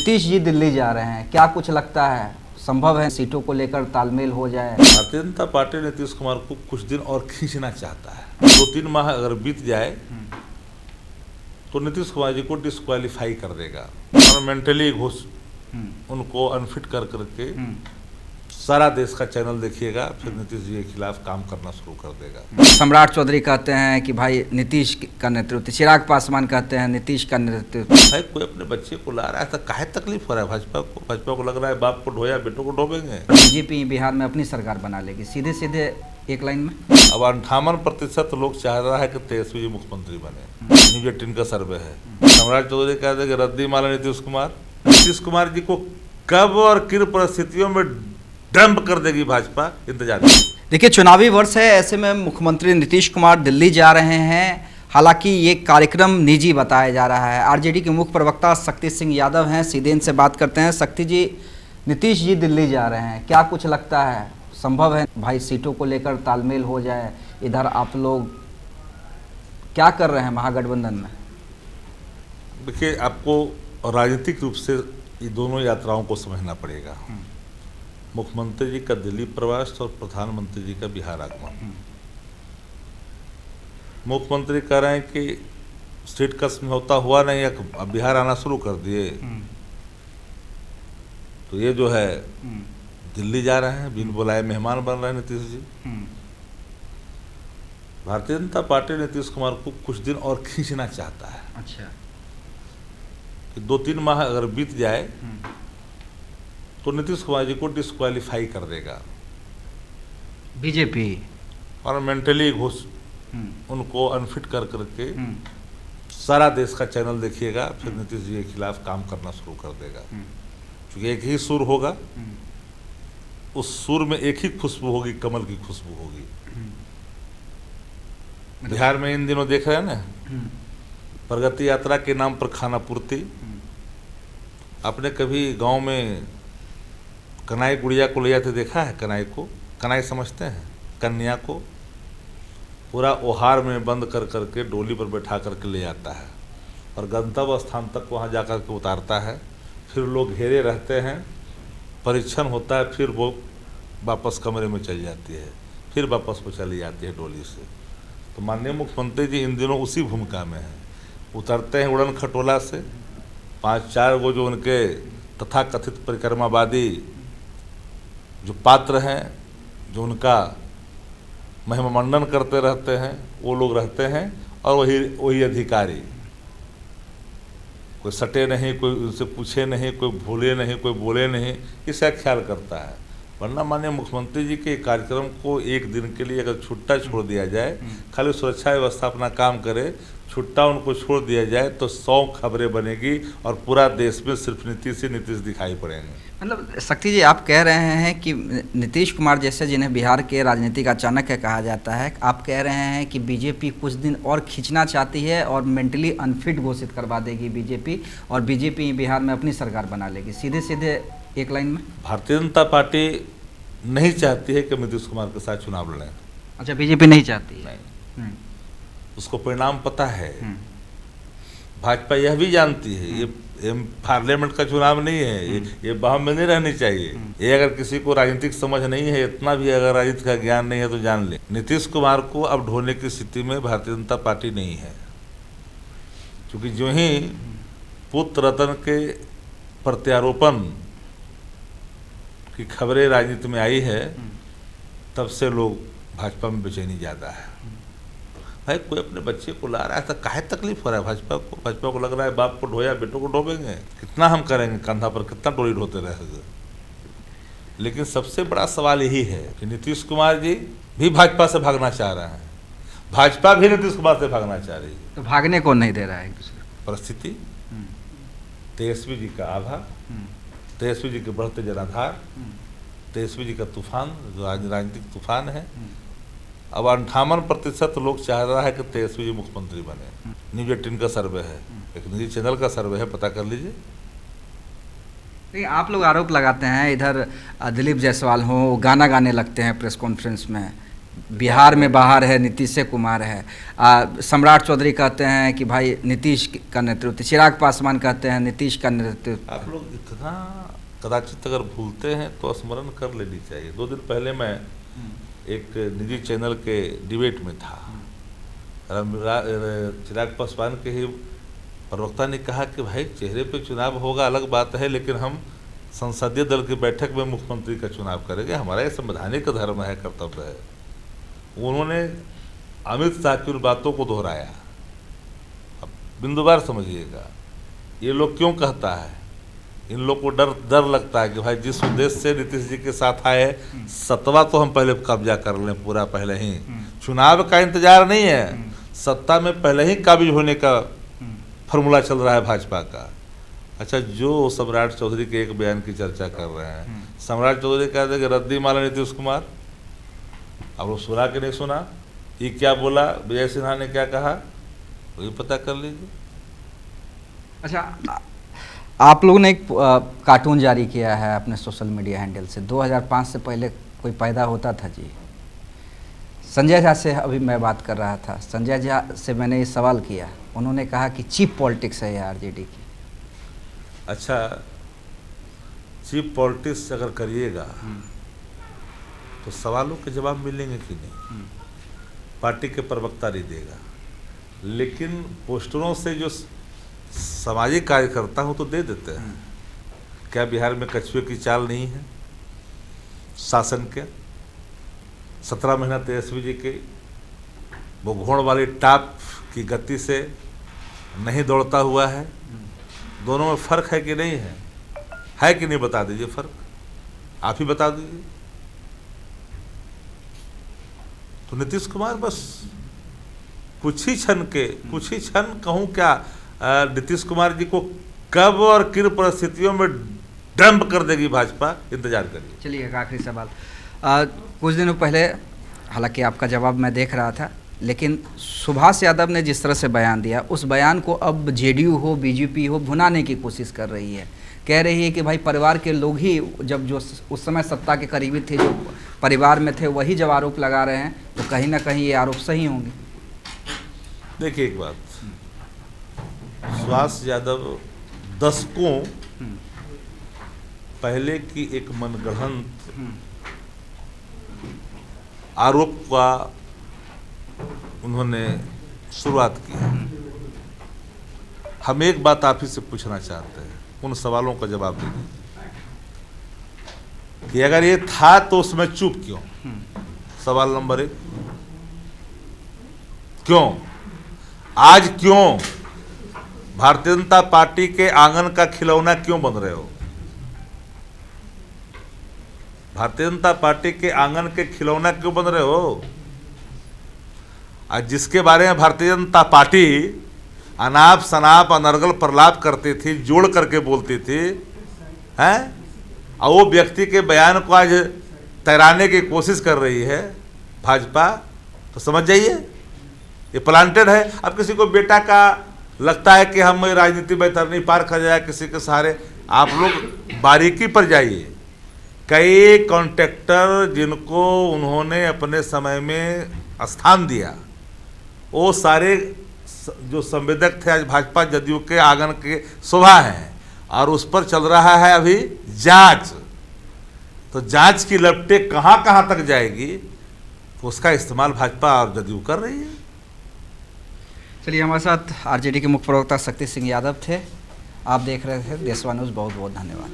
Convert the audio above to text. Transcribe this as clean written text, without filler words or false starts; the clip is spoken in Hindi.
नीतीश जी दिल्ली जा रहे हैं, क्या कुछ लगता है संभव है सीटों को लेकर तालमेल हो जाए? भारतीय जनता पार्टी नीतीश कुमार को कुछ दिन और खींचना चाहता है। 2-3 माह अगर बीत जाए तो नीतीश कुमार जी को डिस्क्वालीफाई कर देगा और मेंटली उनको अनफिट कर करके सारा देश का चैनल देखिएगा, फिर नीतीश जी के खिलाफ काम करना शुरू कर देगा। सम्राट चौधरी कहते हैं कि भाई नीतीश का नेतृत्व, चिराग पासवान कहते हैं नीतीश का नेतृत्व। भाई कोई अपने बच्चे को ला रहा है तो काहे तकलीफ हो रहा है भाजपा को? भाजपा को लग रहा है बाप को ढोया बेटों को डोबेंगे। बीजेपी बिहार में अपनी सरकार बना लेगी, सीधे सीधे एक लाइन में। अब 58% लोग चाह रहा है कि तेजस्वी जी मुख्यमंत्री बने। न्यूज 18 का सर्वे है। सम्राट चौधरी कहते हैं कि रद्दी माला नीतीश कुमार जी को कब और किन परिस्थितियों में डंप कर देगी भाजपा, इंतजार। देखिए, चुनावी वर्ष है, ऐसे में मुख्यमंत्री नीतीश कुमार दिल्ली जा रहे हैं। हालांकि ये कार्यक्रम निजी बताया जा रहा है। आरजेडी के मुख्य प्रवक्ता शक्ति सिंह यादव हैं, सीधे इनसे बात करते हैं। शक्ति जी, नीतीश जी दिल्ली जा रहे हैं, क्या कुछ लगता है संभव है भाई सीटों को लेकर तालमेल हो जाए? इधर आप लोग क्या कर रहे हैं महागठबंधन में? देखिए, आपको राजनीतिक रूप से ये दोनों यात्राओं को समझना पड़ेगा। मुख्यमंत्री जी का दिल्ली प्रवास और प्रधानमंत्री जी का बिहार आगमन। मुख्यमंत्री कह रहे हैं कि स्टेट का समझौता हुआ नहीं, अब बिहार आना शुरू कर दिए, तो ये जो है दिल्ली जा रहे हैं, बिन बुलाए मेहमान बन रहे हैं नीतीश जी। भारतीय जनता पार्टी नीतीश कुमार को कुछ दिन और खींचना चाहता है। अच्छा, कि 2-3 माह अगर बीत जाए तो नीतीश कुमार जी को डिस्क्वालीफाई कर देगा बीजेपी और मेंटली उनको अनफिट कर करके सारा देश का चैनल देखिएगा, फिर नीतीश जी के खिलाफ काम करना शुरू कर देगा। क्योंकि एक ही सुर होगा, उस सुर में एक ही खुशबू होगी, कमल की खुशबू होगी। बिहार में इन दिनों देख रहे हैं ना, प्रगति यात्रा के नाम पर खाना पूर्ति। आपने कभी गांव में कनाई गुड़िया को ले जाते देखा है? कनाई को कनाई समझते हैं? कन्या को पूरा ओहार में बंद कर करके डोली पर बैठा करके ले जाता है और गंतव्य स्थान तक वहाँ जा कर के उतारता है। फिर लोग घेरे रहते हैं, परीक्षण होता है, फिर वो वापस कमरे में चली जाती है, फिर वापस वो चली जाती है डोली से। तो माननीय मुख्यमंत्री जी इन दिनों उसी भूमिका में हैं। उतरते हैं उड़न खटोला से, 5-4 वो जो उनके तथाकथित परिक्रमावादी जो पात्र हैं, जो उनका महिमामंडन करते रहते हैं, वो लोग रहते हैं और वही अधिकारी। कोई सटे नहीं, कोई उनसे पूछे नहीं, कोई भूले नहीं, कोई बोले नहीं, इसका ख्याल करता है। वरना माननीय मुख्यमंत्री जी के कार्यक्रम को एक दिन के लिए अगर छुट्टा छोड़ दिया जाए, खाली सुरक्षा व्यवस्था अपना काम करे, छुट्टा उनको छोड़ दिया जाए, तो 100 खबरें बनेगी और पूरा देश में सिर्फ नीतीश ही नीतीश दिखाई पड़ेंगे। मतलब शक्ति जी, आप कह रहे हैं कि नीतीश कुमार जैसे जिन्हें बिहार के राजनीति का चाणक्य कहा जाता है, आप कह रहे हैं कि बीजेपी कुछ दिन और खींचना चाहती है और मेंटली अनफिट घोषित करवा देगी बीजेपी, और बीजेपी बिहार में अपनी सरकार बना लेगी, सीधे सीधे एक लाइन में। भारतीय जनता पार्टी नहीं चाहती है कि नीतीश कुमार के साथ चुनाव लड़ें। अच्छा, बीजेपी नहीं चाहती है? नहीं, उसको परिणाम पता है। भाजपा यह भी जानती है ये पार्लियामेंट का चुनाव नहीं है, ये बहम में नहीं रहनी चाहिए। ये अगर किसी को राजनीतिक समझ नहीं है, इतना भी अगर राजनीति का ज्ञान नहीं है तो जान ले, नीतीश कुमार को अब ढोने की स्थिति में भारतीय जनता पार्टी नहीं है। क्योंकि जो ही पुत्र रतन के प्रत्यारोपण की खबरें राजनीति में आई है, तब से लोग भाजपा में बेचैनी ज़्यादा है। भाई कोई अपने बच्चे को ला रहा है तो काहे तकलीफ हो रहा है भाजपा को? भाजपा को लग रहा है बाप को ढोया बेटों को डोबेंगे। कितना हम करेंगे, कंधा पर कितना डोली ढोते रहेंगे। लेकिन सबसे बड़ा सवाल यही है कि नीतीश कुमार जी भी भाजपा से भागना चाह रहे हैं, भाजपा भी नीतीश कुमार से भागना चाह रही है। तो भागने को नहीं दे रहा है एक दूसरे को। परिस्थिति, तेजस्वी जी का आभा, तेजस्वी जी के बढ़ते जनाधार, तेजस्वी जी का तूफान, जो आज राजनीतिक तूफान है। अब 58% लोग चाह रहा है कि तेजस्वी जी मुख्यमंत्री बने। न्यूज 18 का सर्वे है, एक निजी चैनल का सर्वे है, पता कर लीजिए। लेकिन आप लोग आरोप लगाते हैं, इधर दिलीप जायसवाल हो, गाना गाने लगते हैं प्रेस कॉन्फ्रेंस में, बिहार में बाहर है, नीतीश कुमार है, सम्राट चौधरी कहते हैं कि भाई नीतीश का नेतृत्व, चिराग पासवान कहते हैं नीतीश का नेतृत्व। आप लोग इतना कदाचित अगर भूलते हैं तो स्मरण कर लेनी चाहिए। 2 दिन पहले मैं एक निजी चैनल के डिबेट में था, चिराग पासवान के ही प्रवक्ता ने कहा कि भाई चेहरे पे चुनाव होगा अलग बात है, लेकिन हम संसदीय दल की बैठक में मुख्यमंत्री का चुनाव करेंगे, हमारा ये संवैधानिक धर्म है, कर्तव्य है। उन्होंने अमित शाह की उन बातों को दोहराया। अब बिंदुवार समझिएगा, ये लोग क्यों कहता है, इन लोग को डर लगता है कि भाई जिस उद्देश्य से नीतीश जी के साथ आए, सत्ता तो हम पहले कब्जा कर लें पूरा, पहले ही चुनाव का इंतजार नहीं है, सत्ता में पहले ही काबिज होने का फॉर्मूला चल रहा है भाजपा का। अच्छा, जो सम्राट चौधरी के एक बयान की चर्चा कर रहे हैं, सम्राट चौधरी कहते हैं कि रद्दी माला नीतीश कुमार, अब वो सुना कि नहीं सुना, ये क्या बोला, विजय सिन्हा ने क्या कहा, वही पता कर लीजिए। अच्छा, आप लोगों ने एक कार्टून जारी किया है अपने सोशल मीडिया हैंडल से, 2005 से पहले कोई पैदा होता था जी। संजय झा से अभी मैं बात कर रहा था, संजय झा से मैंने ये सवाल किया, उन्होंने कहा कि चीप पॉलिटिक्स है ये आरजेडी की। अच्छा, चीप पॉलिटिक्स अगर करिएगा तो सवालों के जवाब मिलेंगे कि नहीं, पार्टी के प्रवक्ता नहीं देगा, लेकिन पोस्टरों से जो सामाजिक कार्यकर्ता हो तो दे देते हैं। क्या बिहार में कछुए की चाल नहीं है शासन के? 17 महीना तेजस्वी जी के वो घोड़ वाली टाप की गति से नहीं दौड़ता हुआ है। दोनों में फर्क है कि नहीं है कि नहीं, बता दीजिए फर्क, आप ही बता दीजिए। तो नीतीश कुमार बस कुछ ही क्षण कहूँ क्या, नीतीश कुमार जी को कब और किन परिस्थितियों में डंप कर देगी भाजपा, इंतजार करिए। चलिए, एक आखिरी सवाल, कुछ दिनों पहले, हालांकि आपका जवाब मैं देख रहा था, लेकिन सुभाष यादव ने जिस तरह से बयान दिया, उस बयान को अब जेडीयू हो, बीजेपी हो, भुनाने की कोशिश कर रही है। कह रही है कि भाई परिवार के लोग ही, जब जो उस समय सत्ता के करीबी थे, जो परिवार में थे, वही जब आरोप लगा रहे हैं, तो कहीं ना कहीं ये आरोप सही होंगे। देखिए एक बात, सुभाष यादव दशकों पहले की एक मनगढ़ंत आरोप का उन्होंने शुरुआत की है। हम एक बात आप ही से पूछना चाहते हैं, उन सवालों का जवाब दीजिए कि अगर ये था तो उसमें चुप क्यों? सवाल नंबर 1, क्यों आज, क्यों भारतीय जनता पार्टी के आंगन का खिलौना क्यों बन रहे हो? भारतीय जनता पार्टी के आंगन के खिलौना क्यों बन रहे हो? आज जिसके बारे में भारतीय जनता पार्टी अनाप शनाप अनर्गल प्रलाप करती थी, जोड़ करके बोलती थी, हैं, और वो व्यक्ति के बयान को आज तैराने की कोशिश कर रही है भाजपा, तो समझ जाइए ये प्लांटेड है। अब किसी को बेटा का लगता है कि हम राजनीति में तरनी पार कर जाए किसी के सहारे, आप लोग बारीकी पर जाइए। कई कॉन्ट्रैक्टर जिनको उन्होंने अपने समय में स्थान दिया, वो सारे जो संवेदक थे आज भाजपा जदयू के आंगन के शोभा हैं, और उस पर चल रहा है अभी जांच। तो जांच की लपटें कहां कहां तक जाएगी, तो उसका इस्तेमाल भाजपा और जदयू कर रही है। चलिए, हमारे साथ आरजेडी के मुख्य प्रवक्ता शक्ति सिंह यादव थे। आप देख रहे थे देशवा न्यूज़। बहुत बहुत धन्यवाद।